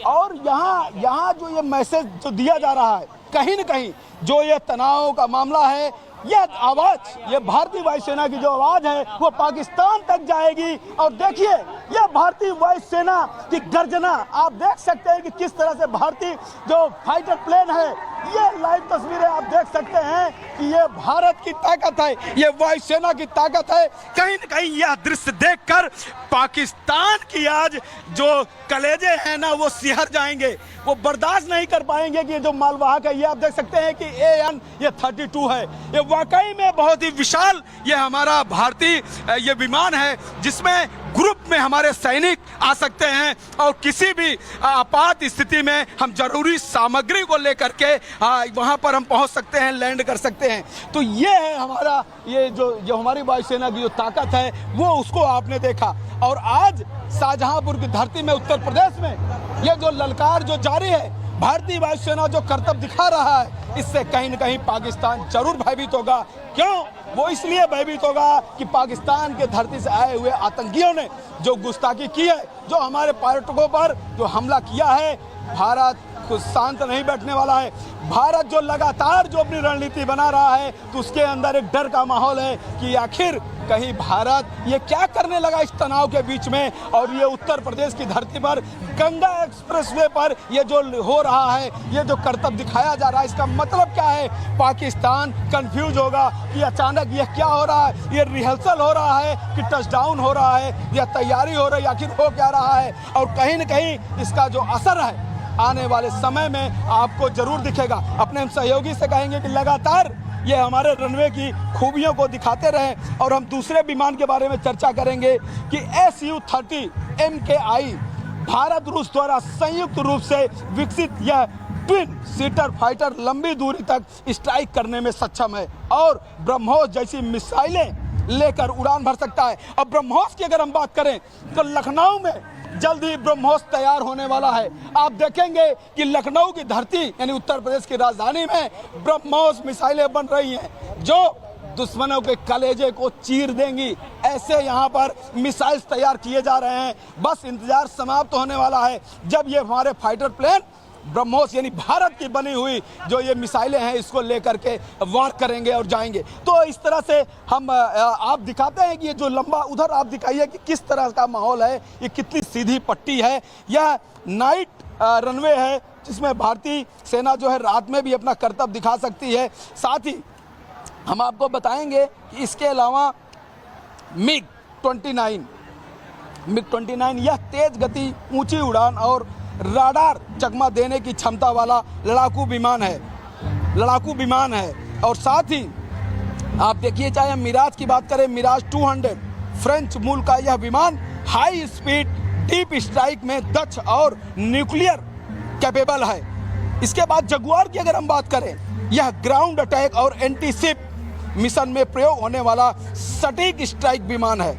और यहाँ जो ये मैसेज जो दिया जा रहा है, कहीं न कहीं जो ये तनाव का मामला है, यह आवाज़, ये भारतीय वायुसेना की जो आवाज़ है वो पाकिस्तान तक जाएगी। और देखिए यह भारतीय वायुसेना की गर्जना आप देख सकते हैं कि किस तरह से भारतीय जो फाइटर प्लेन है, ये लाइव तस्वीरें आप देख सकते हैं कि ये भारत की ताकत है, ये वायुसेना की ताकत है। कहीं न कहीं यह दृश्य देखकर पाकिस्तान की आज जो कलेजे हैं ना वो सिहर जाएंगे, वो बर्दाश्त नहीं कर पाएंगे कि जो मालवाहक है, ये आप देख सकते हैं कि AN ये 32 है, ये वाकई में बहुत ही विशाल ये हमारा भारतीय ये विमान है, जिसमें ग्रुप में हमारे सैनिक आ सकते हैं और किसी भी आपात स्थिति में हम जरूरी सामग्री को लेकर के वहां पर हम पहुंच सकते हैं, लैंड कर सकते हैं। तो ये है हमारा ये जो हमारी वायुसेना की जो ताकत है वो उसको आपने देखा। और आज शाहजहांपुर की धरती में, उत्तर प्रदेश में ये जो ललकार जो जारी है, भारतीय वायुसेना जो करतब दिखा रहा है, इससे कहीं न कहीं पाकिस्तान जरूर भयभीत होगा। क्यों? वो इसलिए भयभीत होगा कि पाकिस्तान के धरती से आए हुए आतंकियों ने जो गुस्ताखी की है, जो हमारे पर्यटकों पर जो हमला किया है, भारत कुछ शांत नहीं बैठने वाला है। भारत जो लगातार जो अपनी रणनीति बना रहा है, तो उसके अंदर एक डर का माहौल है कि आखिर कहीं भारत ये क्या करने लगा इस तनाव के बीच में। और ये उत्तर प्रदेश की धरती पर गंगा एक्सप्रेसवे पर ये जो हो रहा है, ये जो करतब दिखाया जा रहा है, इसका मतलब क्या है? पाकिस्तान कंफ्यूज होगा कि अचानक ये क्या हो रहा है, ये रिहर्सल हो रहा है कि टचडाउन हो रहा है, या तैयारी हो रही है, आखिर हो क्या रहा है। और कहीं न कहीं इसका जो असर है आने वाले समय में आपको जरूर दिखेगा। अपने हम सहयोगी से कहेंगे कि लगातार ये हमारे रनवे की खूबियों को दिखाते रहें। और हम दूसरे विमान के बारे में चर्चा करेंगे कि Su-30 MKI भारत रूस द्वारा संयुक्त रूप से विकसित यह ट्विन सीटर फाइटर लंबी दूरी तक स्ट्राइक करने में सक्षम है और ब्रह्मोस जैसी मिसाइलें लेकर उड़ान भर सकता है। अब ब्रह्मोस की अगर हम बात करें तो लखनऊ में जल्द ही ब्रह्मोस तैयार होने वाला है। आप देखेंगे कि लखनऊ की धरती यानी उत्तर प्रदेश की राजधानी में ब्रह्मोस मिसाइलें बन रही हैं जो दुश्मनों के कलेजे को चीर देंगी। ऐसे यहाँ पर मिसाइल्स तैयार किए जा रहे हैं। बस इंतजार समाप्त होने वाला है जब ये हमारे फाइटर प्लेन ब्रह्मोस यानी भारत की बनी हुई जो ये मिसाइलें हैं इसको लेकर के वार करेंगे और जाएंगे। तो इस तरह से हम आप दिखाते हैं कि ये जो लंबा, उधर आप दिखाइए कि किस तरह का माहौल है, ये कितनी सीधी पट्टी है। यह नाइट रनवे है जिसमें भारतीय सेना जो है रात में भी अपना करतब दिखा सकती है। साथ ही हम आपको बताएंगे कि इसके अलावा MiG-29 यह तेज गति, ऊंची उड़ान और राडार चकमा देने की क्षमता वाला लड़ाकू विमान है। और साथ ही आप देखिए, चाहे हम मिराज की बात करें, मिराज 200 फ्रेंच मूल का यह विमान हाई स्पीड डीप स्ट्राइक में दक्ष और न्यूक्लियर कैपेबल है। इसके बाद जगुआर की अगर हम बात करें, यह ग्राउंड अटैक और एंटी शिप मिशन में प्रयोग होने वाला सटीक स्ट्राइक विमान है।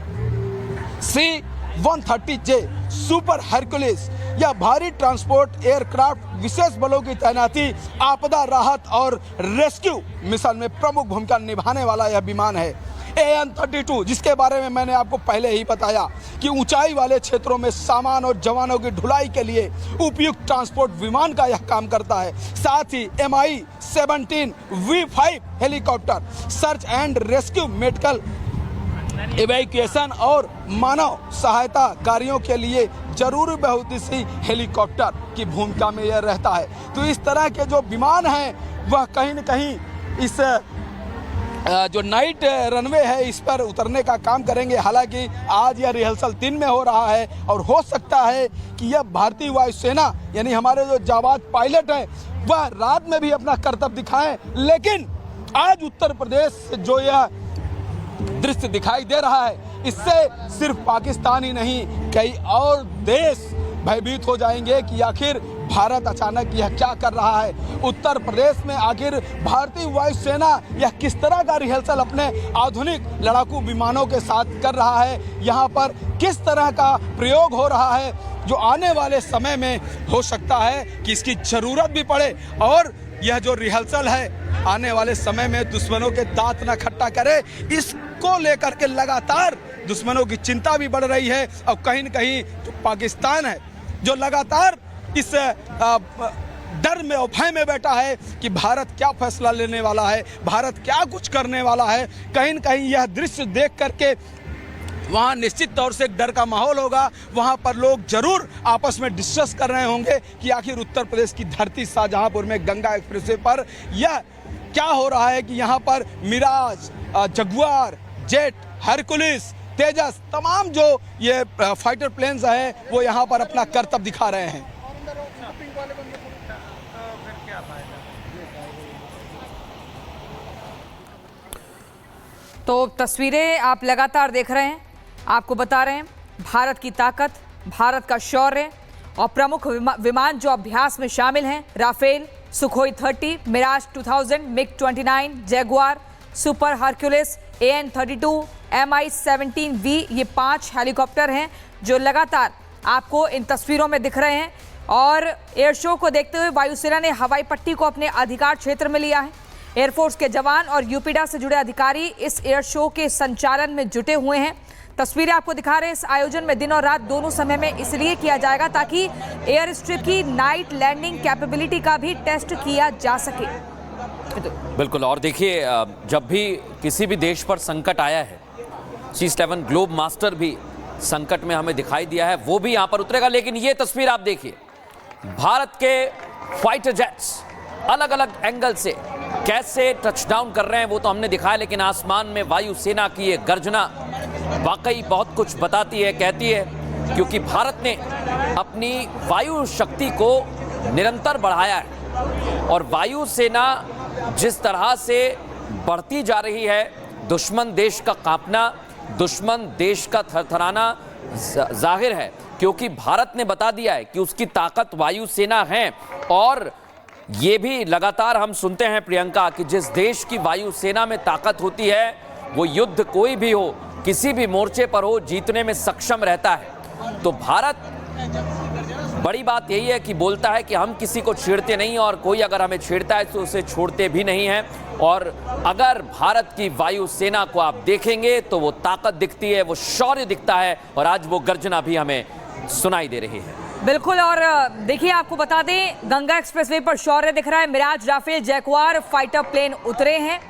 C-130J सुपर हरकुलिस यह भारी ट्रांसपोर्ट एयरक्राफ्ट विशेष बलों की तैनाती, आपदा राहत और रेस्क्यू मिशन में प्रमुख भूमिका निभाने वाला यह विमान है। AN-32 जिसके बारे में मैंने आपको पहले ही बताया कि ऊंचाई वाले क्षेत्रों में सामान और जवानों की ढुलाई के लिए उपयुक्त ट्रांसपोर्ट विमान का यह काम करता है। साथ ही Mi-17 V5 helicopter search and rescue, medical evacuation और मानव सहायता कार्यों के लिए जरूरी बहुउद्देशीय हेलीकॉप्टर की भूमिका में यह रहता है। तो इस तरह के जो विमान हैं वह कहीं न कहीं इस जो नाइट रनवे है इस पर उतरने का काम करेंगे। हालांकि आज यह रिहर्सल दिन में हो रहा है और हो सकता है कि यह भारतीय वायुसेना यानी हमारे जो जाबाज पायलट हैं वह रात में भी अपना करतब दिखाएं। लेकिन आज उत्तर प्रदेश से जो यह दृश्य दिखाई दे रहा है, इससे सिर्फ पाकिस्तान ही नहीं कई और देश भयभीत हो जाएंगे कि आखिर भारत अचानक यह क्या कर रहा है। उत्तर प्रदेश में आखिर भारतीय वायुसेना यह किस तरह का रिहर्सल अपने आधुनिक लड़ाकू विमानों के साथ कर रहा है, यहाँ पर किस तरह का प्रयोग हो रहा है, जो आने वाले समय में हो सकता है कि इसकी ज़रूरत भी पड़े। और यह जो रिहर्सल है आने वाले समय में दुश्मनों के दांत न खट्टा करे, इसको लेकर के लगातार दुश्मनों की चिंता भी बढ़ रही है। और कहीं न कहीं जो पाकिस्तान है जो लगातार इस डर में और भय में बैठा है कि भारत क्या फैसला लेने वाला है, भारत क्या कुछ करने वाला है। कहीं न कहीं यह दृश्य देख करके वहाँ निश्चित तौर से एक डर का माहौल होगा। वहाँ पर लोग जरूर आपस में डिस्कस कर रहे होंगे कि आखिर उत्तर प्रदेश की धरती शाहजहांपुर में गंगा एक्सप्रेसवे पर यह क्या हो रहा है कि यहाँ पर मिराज, जगुआर, जेट, हरकुलिस, तेजस, तमाम जो ये फाइटर प्लेन्स हैं वो यहाँ पर अपना करतब दिखा रहे हैं। तो तस्वीरें आप लगातार देख रहे हैं, आपको बता रहे हैं भारत की ताकत, भारत का शौर्य और प्रमुख विमान जो अभ्यास में शामिल हैं, Rafale, Sukhoi 30, Mirage 2000, MiG, Jaguar, super Hercules, AN-32, Mi-17V, ये 5 हेलीकॉप्टर हैं जो लगातार आपको इन तस्वीरों में दिख रहे हैं। और एयर शो को देखते हुए वायुसेना ने हवाई पट्टी को अपने अधिकार क्षेत्र में लिया है। एयरफोर्स के जवान और यूपीडा से जुड़े अधिकारी इस एयर शो के संचालन में जुटे हुए हैं। तस्वीरें आपको दिखा रहे हैं। इस आयोजन में दिन और रात दोनों समय में इसलिए किया जाएगा ताकि एयर स्ट्रिप की नाइट लैंडिंग कैपेबिलिटी का भी टेस्ट किया जा सके। बिल्कुल। और देखिए, जब भी किसी भी देश पर संकट आया है, C-7 ग्लोब मास्टर भी संकट में हमें दिखाई दिया है, वो भी यहाँ पर उतरेगा। लेकिन ये तस्वीर आप देखिए, भारत के फाइटर जेट्स अलग अलग एंगल से कैसे टचडाउन कर रहे हैं वो तो हमने दिखाया, लेकिन आसमान में वायुसेना की ये गर्जना वाकई बहुत कुछ बताती है, कहती है, क्योंकि भारत ने अपनी वायु शक्ति को निरंतर बढ़ाया है। और वायुसेना जिस तरह से बढ़ती जा रही है, दुश्मन देश का कांपना, दुश्मन देश का थरथराना जाहिर है, क्योंकि भारत ने बता दिया है कि उसकी ताकत वायुसेना है। और ये भी लगातार हम सुनते हैं प्रियंका कि जिस देश की वायुसेना में ताकत होती है वो युद्ध कोई भी हो, किसी भी मोर्चे पर हो, जीतने में सक्षम रहता है। तो भारत, बड़ी बात यही है कि बोलता है कि हम किसी को छेड़ते नहीं, और कोई अगर हमें छेड़ता है तो उसे छोड़ते भी नहीं हैं। और अगर भारत की वायुसेना को आप देखेंगे तो वो ताकत दिखती है, वो शौर्य दिखता है, और आज वो गर्जना भी हमें सुनाई दे रही है। बिल्कुल। और देखिए, आपको बता दें, गंगा एक्सप्रेसवे पर शौर्य दिख रहा है। Mirage, Rafale, Jaguar fighter plane उतरे हैं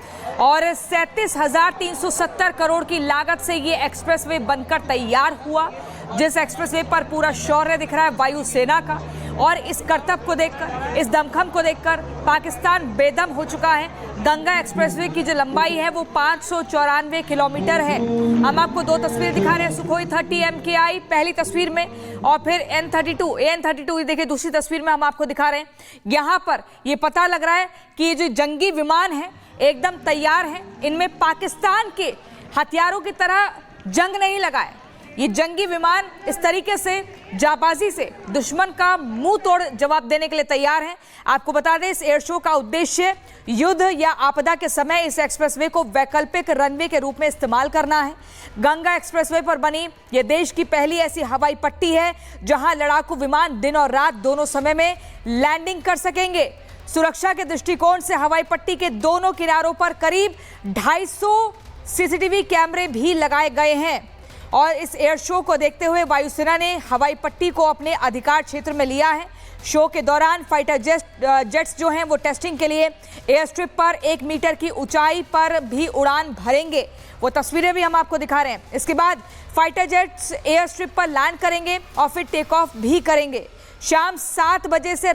और 37,370 करोड़ की लागत से ये एक्सप्रेसवे बनकर तैयार हुआ, जिस एक्सप्रेसवे पर पूरा शौर्य दिख रहा है वायुसेना का। और इस करतब को देखकर, इस दमखम को देखकर पाकिस्तान बेदम हो चुका है। गंगा एक्सप्रेसवे की जो लंबाई है वो 594 किलोमीटर है। हम आपको दो तस्वीरें दिखा रहे हैं, सुखोई 30 MKI पहली तस्वीर में, और फिर AN-32 देखिए दूसरी तस्वीर में हम आपको दिखा रहे हैं। यहाँ पर ये पता लग रहा है कि ये जो जंगी विमान है एकदम तैयार है। इनमें पाकिस्तान के हथियारों की तरह जंग नहीं लगा है। ये जंगी विमान इस तरीके से जाबाजी से दुश्मन का मुंह तोड़ जवाब देने के लिए तैयार हैं। आपको बता दें, इस एयर शो का उद्देश्य युद्ध या आपदा के समय इस एक्सप्रेसवे को वैकल्पिक रनवे के रूप में इस्तेमाल करना है। गंगा एक्सप्रेसवे पर बनी ये देश की पहली ऐसी हवाई पट्टी है जहां लड़ाकू विमान दिन और रात दोनों समय में लैंडिंग कर सकेंगे। सुरक्षा के दृष्टिकोण से हवाई पट्टी के दोनों किनारों पर करीब 250 CCTV कैमरे भी लगाए गए हैं। और इस एयर शो को देखते हुए वायुसेना ने हवाई पट्टी को अपने अधिकार क्षेत्र में लिया है। शो के दौरान फाइटर जेट्स जो हैं वो टेस्टिंग के लिए एयर स्ट्रिप पर 1 मीटर की ऊंचाई पर भी उड़ान भरेंगे। वो तस्वीरें भी हम आपको दिखा रहे हैं। इसके बाद फाइटर जेट्स एयर स्ट्रिप पर लैंड करेंगे और फिर टेक ऑफ भी करेंगे। शाम 7 बजे से